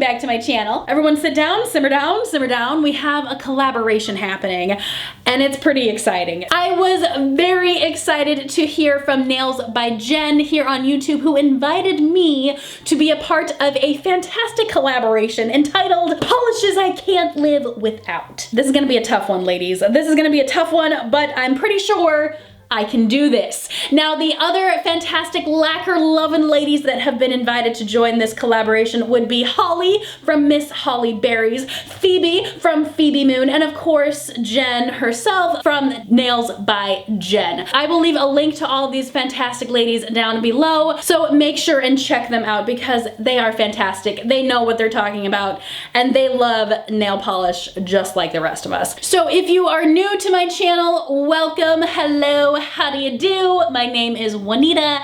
back to my channel. Everyone sit down, simmer down, simmer down. We have a collaboration happening and it's pretty exciting. I was very excited to hear from Nails by Jen here on YouTube, who invited me to be a part of a fantastic collaboration entitled Polishes I Can't Live Without. This is gonna be a tough one, ladies. This is gonna be a tough one, but I'm pretty sure I can do this. Now, the other fantastic lacquer loving ladies that have been invited to join this collaboration would be Holly from Miss Holly Berries, Phoebe from Phoebe Moon, and of course, Jen herself from Nails by Jen. I will leave a link to all of these fantastic ladies down below, so make sure and check them out because they are fantastic. They know what they're talking about, and they love nail polish just like the rest of us. So if you are new to my channel, welcome, hello, how do you do? My name is Juanita,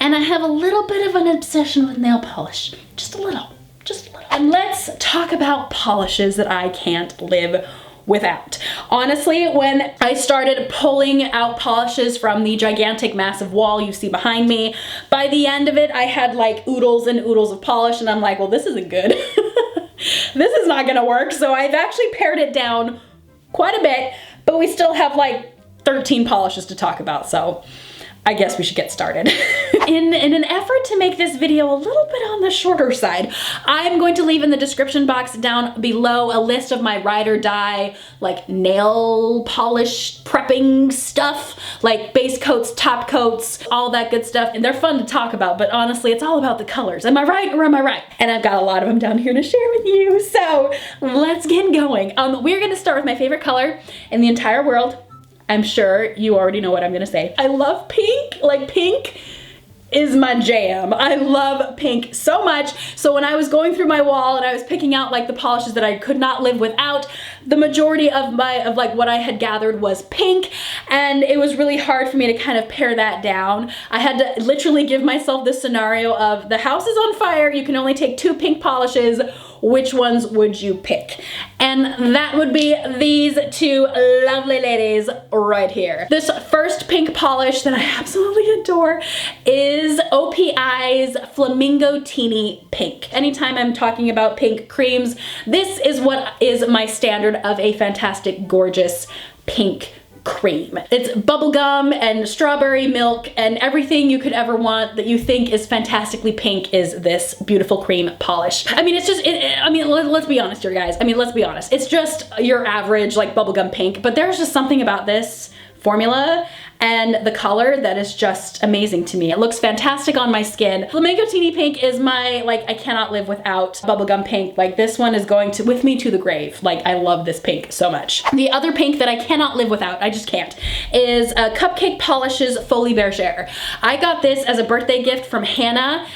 and I have a little bit of an obsession with nail polish. Just a little, just a little. And let's talk about polishes that I can't live without. Honestly, when I started pulling out polishes from the gigantic massive wall you see behind me, by the end of it, I had like oodles and oodles of polish, and I'm like, well, this isn't good. This is not gonna work. So I've actually pared it down quite a bit, but we still have like 13 polishes to talk about, so I guess we should get started. In an effort to make this video a little bit on the shorter side, I'm going to leave in the description box down below a list of my ride or die, like nail polish prepping stuff, like base coats, top coats, all that good stuff. And they're fun to talk about, but honestly, it's all about the colors. Am I right or am I right? And I've got a lot of them down here to share with you, so let's get going. We're gonna start with my favorite color in the entire world. I'm sure you already know what I'm gonna say. I love pink. Like, pink is my jam. I love pink so much. So when I was going through my wall and I was picking out like the polishes that I could not live without, the majority of like what I had gathered was pink, and it was really hard for me to kind of pare that down. I had to literally give myself this scenario of the house is on fire, you can only take 2 pink polishes, which ones would you pick? And that would be these 2 lovely ladies right here. This first pink polish that I absolutely adore is OPI's Flamingo Tini Pink. Anytime I'm talking about pink creams, this is what is my standard of a fantastic, gorgeous pink cream. It's bubblegum and strawberry milk and everything you could ever want that you think is fantastically pink is this beautiful cream polish. I mean, it's just, I mean, let's be honest here, guys. I mean, let's be honest. It's just your average like bubblegum pink, but there's just something about this formula and the color that is just amazing to me. It looks fantastic on my skin. Flamingo Tini Pink is my, like, I cannot live without bubblegum pink. Like, this one is going to with me to the grave. Like, I love this pink so much. The other pink that I cannot live without, I just can't, is Cupcake Polish's Folies Bergere. I got this as a birthday gift from Hannah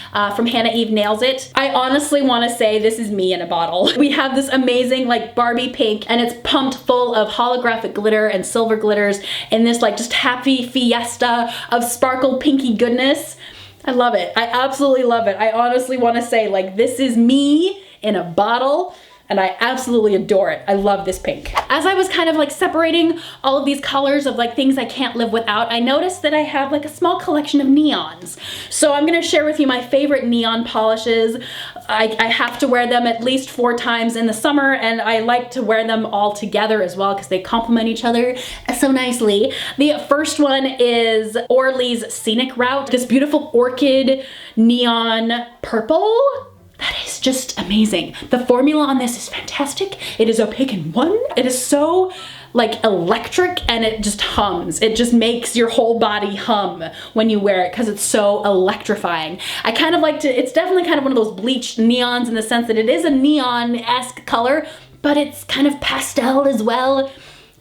Eve Nails It. I honestly want to say this is me in a bottle. We have this amazing like Barbie pink, and it's pumped full of holographic glitter and silver glitters in this like just happy fiesta of sparkle pinky goodness. I love it. I absolutely love it. I honestly want to say like this is me in a bottle, and I absolutely adore it. I love this pink. As I was kind of like separating all of these colors of like things I can't live without, I noticed that I have like a small collection of neons. So I'm gonna share with you my favorite neon polishes. I have to wear them at least 4 times in the summer, and I like to wear them all together as well because they complement each other so nicely. The first one is Orly's Scenic Route. This beautiful orchid neon purple. That is just amazing. The formula on this is fantastic. It is opaque in 1. It is so like electric, and it just hums. It just makes your whole body hum when you wear it because it's so electrifying. I kind of like to, it's definitely kind of one of those bleached neons in the sense that it is a neon-esque color, but it's kind of pastel as well.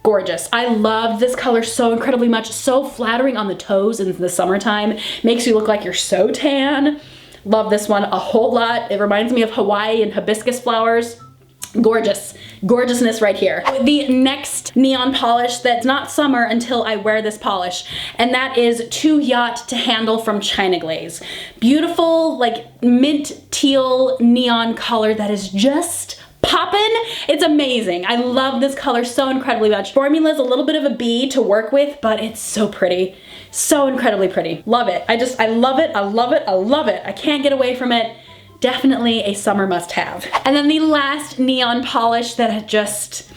Gorgeous. I love this color so incredibly much. So flattering on the toes in the summertime. Makes you look like you're so tan. Love this one a whole lot. It reminds me of Hawaii and hibiscus flowers. Gorgeous. Gorgeousness right here. The next neon polish that's not summer until I wear this polish, and that is To Yacht to Handle from China Glaze. Beautiful, like mint teal neon color that is just poppin'. It's amazing. I love this color so incredibly much. Formula is a little bit of a B to work with, but it's so pretty. So incredibly pretty. Love it. I love it. I love it. I love it. I can't get away from it. definitely a summer must-have. And then the last neon polish that just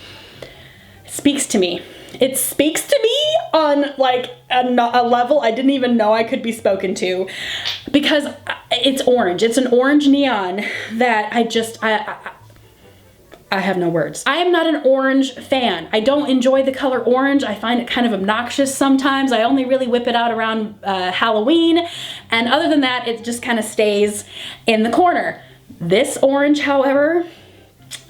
speaks to me. It speaks to me on like a level I didn't even know I could be spoken to, because it's orange. It's an orange neon that I have no words. I am not an orange fan. I don't enjoy the color orange. I find it kind of obnoxious sometimes. I only really whip it out around Halloween. And other than that, it just kind of stays in the corner. This orange, however,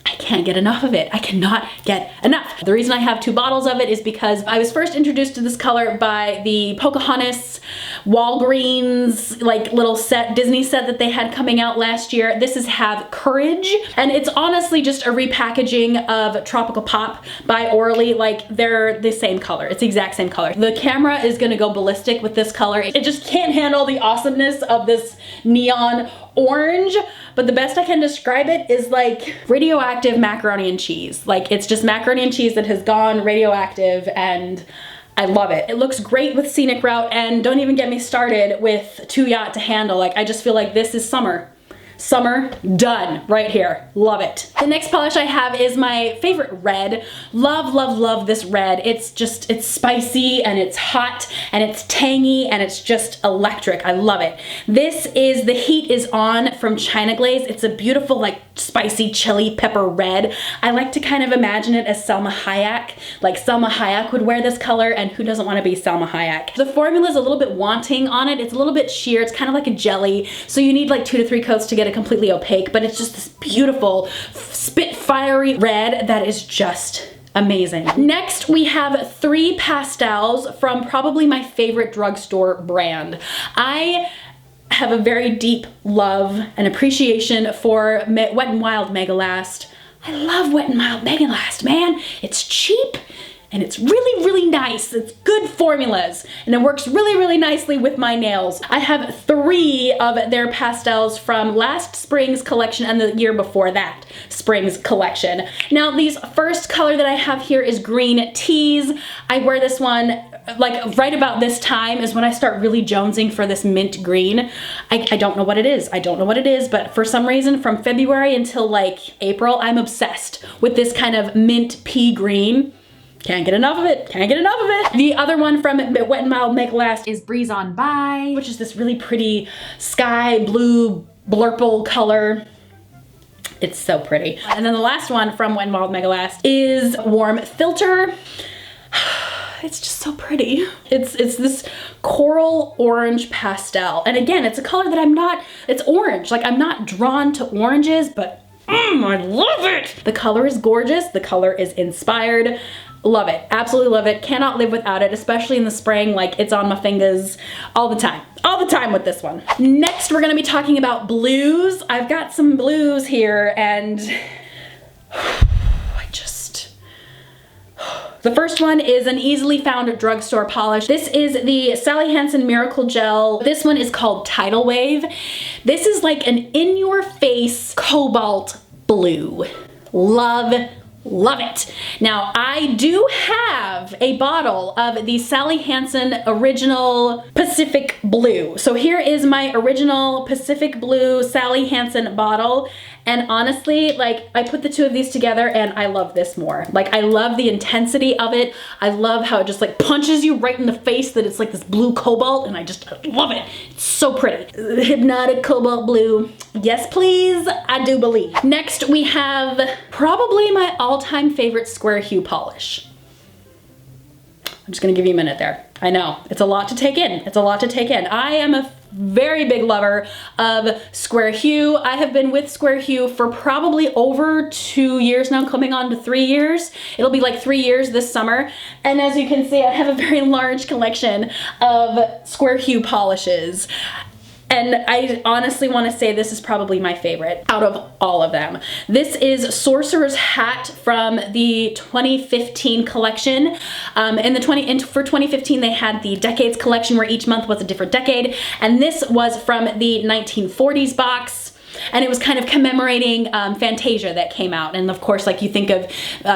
I can't get enough of it. I cannot get enough. The reason I have 2 bottles of it is because I was first introduced to this color by the Pocahontas Walgreens like little set, Disney set that they had coming out last year. This is Have Courage, and it's honestly just a repackaging of Tropical Pop by Orly. Like, they're the same color. It's the exact same color. The camera is gonna go ballistic with this color. It just can't handle the awesomeness of this neon orange, but the best I can describe it is like radioactive macaroni and cheese. Like, it's just macaroni and cheese that has gone radioactive, and I love it. It looks great with Scenic Route, and don't even get me started with Too Yacht to handle. Like, I just feel like this is summer. Summer done right here. Love it. The next polish I have is my favorite red. Love, love, love this red. It's spicy and it's hot and it's tangy and it's just electric. I love it. This is The Heat Is On from China Glaze. It's a beautiful, like, spicy chili pepper red. I like to kind of imagine it as Salma Hayek. Like, Salma Hayek would wear this color, and who doesn't want to be Salma Hayek? The formula is a little bit wanting on it. It's a little bit sheer. It's kind of like a jelly. So you need like 2 to 3 coats to get it completely opaque, but it's just this beautiful spit-fiery red that is just amazing. Next, we have 3 pastels from probably my favorite drugstore brand. I have a very deep love and appreciation for Wet n Wild Megalast. I love Wet n Wild Megalast, man. It's cheap and it's really, really nice. It's good formulas, and it works really, really nicely with my nails. I have 3 of their pastels from last spring's collection and the year before that spring's collection. Now, this first color that I have here is Green Tease. I wear this one like right about this time is when I start really jonesing for this mint green. I don't know what it is. I don't know what it is, but for some reason from February until like April, I'm obsessed with this kind of mint pea green. Can't get enough of it. Can't get enough of it. The other one from Wet n Wild Megalast is Breeze On By, which is this really pretty sky blue blurple color. It's so pretty. And then the last one from Wet n Wild Megalast is Warm Filter. It's just so pretty. It's this coral orange pastel. And again, it's a color that it's orange. Like, I'm not drawn to oranges, but I love it. The color is gorgeous. The color is inspired. Love it. Absolutely love it. Cannot live without it, especially in the spring. Like, it's on my fingers all the time. All the time with this one. Next, we're gonna be talking about blues. I've got some blues here, and the first one is an easily found drugstore polish. This is the Sally Hansen Miracle Gel. This one is called Tidal Wave. This is like an in-your-face cobalt blue. Love it. Now, I do have a bottle of the Sally Hansen Original Pacific Blue. So here is my original Pacific Blue Sally Hansen bottle. And honestly, like, I put the 2 of these together and I love this more. Like, I love the intensity of it. I love how it just like punches you right in the face that it's like this blue cobalt, and I love it. It's so pretty. Hypnotic cobalt blue. Yes, please, I do believe. Next, we have probably my all-time favorite SquareHue polish. I'm just gonna give you a minute there. I know, it's a lot to take in. It's a lot to take in. I am a very big lover of SquareHue. I have been with SquareHue for probably over 2 years now, coming on to 3 years. It'll be like 3 years this summer. And as you can see, I have a very large collection of SquareHue polishes. And I honestly want to say this is probably my favorite out of all of them. This is Sorcerer's hat from the 2015 collection. For 2015, they had the Decades collection where each month was a different decade. And this was from the 1940s box. and it was kind of commemorating Fantasia that came out. And of course, like you think of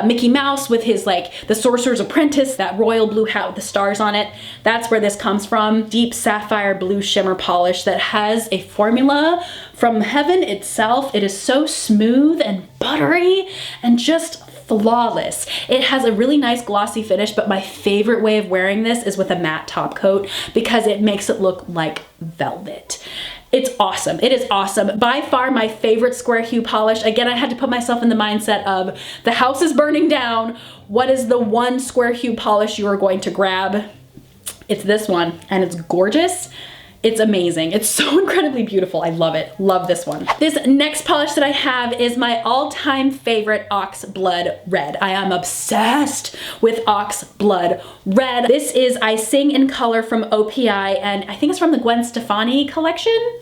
Mickey Mouse with his like the Sorcerer's Apprentice, that royal blue hat with the stars on it. That's where this comes from. Deep sapphire blue shimmer polish that has a formula from heaven itself. It is so smooth and buttery and just flawless. It has a really nice glossy finish, but my favorite way of wearing this is with a matte top coat because it makes it look like velvet. It's awesome. It is awesome. By far my favorite SquareHue polish. Again, I had to put myself in the mindset of the house is burning down. What is the one SquareHue polish you are going to grab? It's this one, and it's gorgeous. It's amazing. It's so incredibly beautiful. I love it. Love this one. This next polish that I have is my all-time favorite Oxblood Red. I am obsessed with Oxblood Red. This is I Sing in Color from OPI, and I think it's from the Gwen Stefani collection.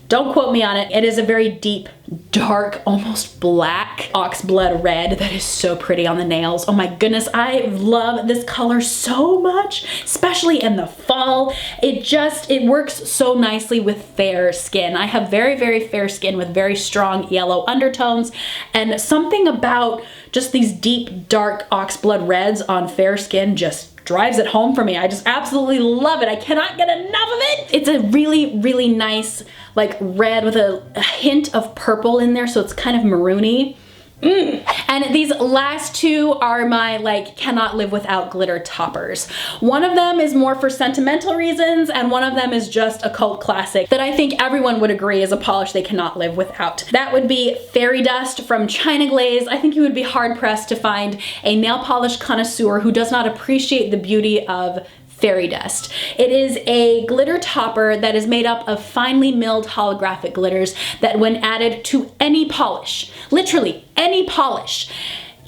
Don't quote me on it. It is a very deep, dark, almost black Oxblood Red that is so pretty on the nails. Oh my goodness, I love this color so much, especially in the fall. It works so nicely with fair skin. I have very, very fair skin with very strong yellow undertones, and something about just these deep, dark Oxblood Reds on fair skin just drives it home for me. I just absolutely love it. I cannot get enough of it. It's a really, really nice like red with a hint of purple in there, so it's kind of maroony. And these last two are my like cannot live without glitter toppers. One of them is more for sentimental reasons, and one of them is just a cult classic that I think everyone would agree is a polish they cannot live without. That would be Fairy Dust from China Glaze. I think you would be hard pressed to find a nail polish connoisseur who does not appreciate the beauty of Fairy Dust. It is a glitter topper that is made up of finely milled holographic glitters that when added to any polish, literally any polish,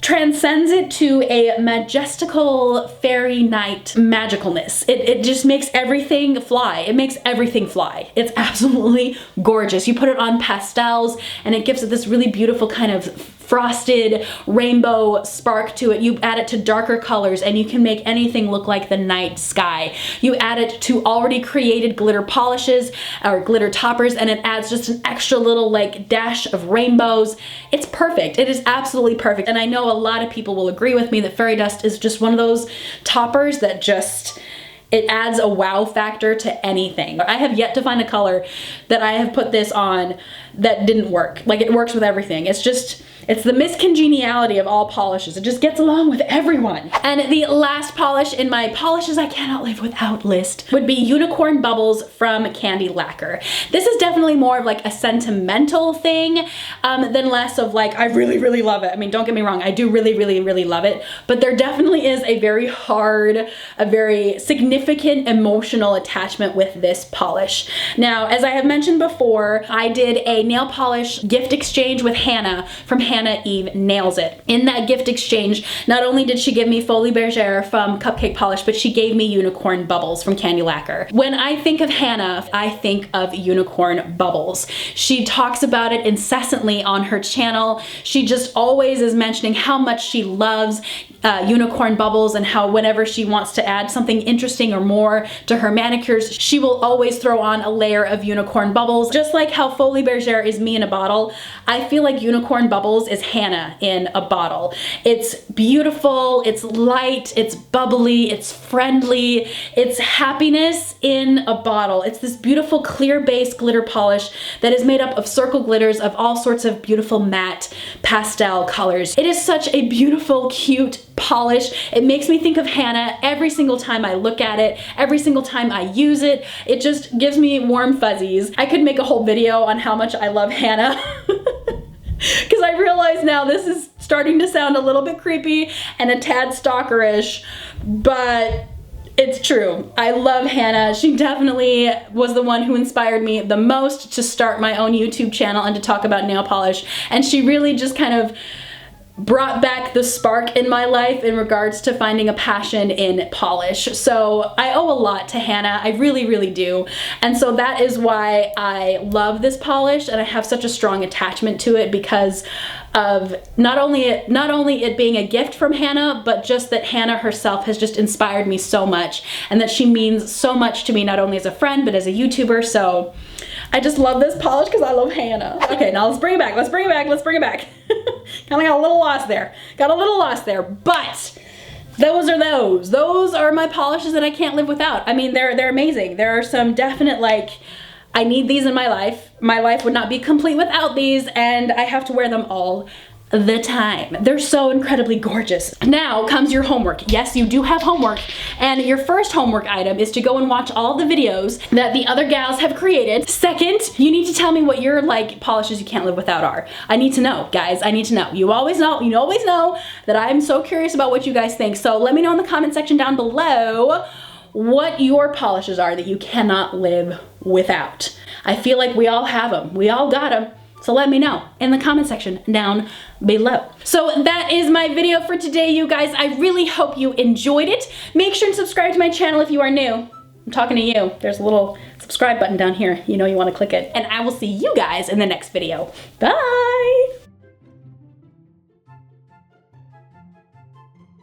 transcends it to a majestical fairy night magicalness. It just makes everything fly. It makes everything fly. It's absolutely gorgeous. You put it on pastels and it gives it this really beautiful kind of frosted rainbow spark to it. You add it to darker colors and you can make anything look like the night sky. You add it to already created glitter polishes or glitter toppers and it adds just an extra little like dash of rainbows. It's perfect. It is absolutely perfect. And I know a lot of people will agree with me that Fairy Dust is just one of those toppers that just, it adds a wow factor to anything. I have yet to find a color that I have put this on that didn't work. Like it works with everything. It's the miscongeniality of all polishes. It just gets along with everyone. And the last polish in my polishes I cannot live without list would be Unicorn Bubbles from Candy Lacquer. This is definitely more of like a sentimental thing than less of like, I really, really love it. I mean, don't get me wrong, I do really, really, really love it, but there definitely is a very hard, a very significant emotional attachment with this polish. Now, as I have mentioned before, I did a nail polish gift exchange with Hannah from Hannah Eve Nails It. In that gift exchange, not only did she give me Folies Bergere from Cupcake Polish, but she gave me Unicorn Bubbles from Candy Lacquer. When I think of Hannah, I think of Unicorn Bubbles. She talks about it incessantly on her channel. She just always is mentioning how much she loves unicorn bubbles and how whenever she wants to add something interesting or more to her manicures, she will always throw on a layer of unicorn bubbles. Just like how Folies Bergere is me in a bottle, I feel like Unicorn Bubbles is Hannah in a bottle. It's beautiful, it's light, it's bubbly, it's friendly, it's happiness in a bottle. It's this beautiful clear base glitter polish that is made up of circle glitters of all sorts of beautiful matte pastel colors. It is such a beautiful, cute polish. It makes me think of Hannah every single time I look at it, every single time I use it. It just gives me warm fuzzies. I could make a whole video on how much I love Hannah because I realize now this is starting to sound a little bit creepy and a tad stalkerish, but it's true. I love Hannah. She definitely was the one who inspired me the most to start my own YouTube channel and to talk about nail polish, and she really just kind of brought back the spark in my life in regards to finding a passion in polish. So I owe a lot to Hannah, I really, really do. And so that is why I love this polish and I have such a strong attachment to it because of not only it being a gift from Hannah, but just that Hannah herself has just inspired me so much and that she means so much to me, not only as a friend, but as a YouTuber. So I just love this polish because I love Hannah. Okay, now let's bring it back. Let's bring it back. Let's bring it back. Kind of got a little lost there. Got a little lost there, but those are those. Those are my polishes that I can't live without. I mean, they're amazing. There are some definite, like, I need these in my life. My life would not be complete without these, and I have to wear them all the time. They're so incredibly gorgeous. Now comes your homework. Yes, you do have homework, and your first homework item is to go and watch all the videos that the other gals have created. Second, you need to tell me what your like polishes you can't live without are. I need to know, guys. I need to know. You always know that I'm so curious about what you guys think. So let me know in the comment section down below what your polishes are that you cannot live without. I feel like we all have them. We all got them. So let me know in the comment section down below. So that is my video for today, you guys. I really hope you enjoyed it. Make sure to subscribe to my channel if you are new. I'm talking to you. There's a little subscribe button down here. You know you want to click it. And I will see you guys in the next video. Bye!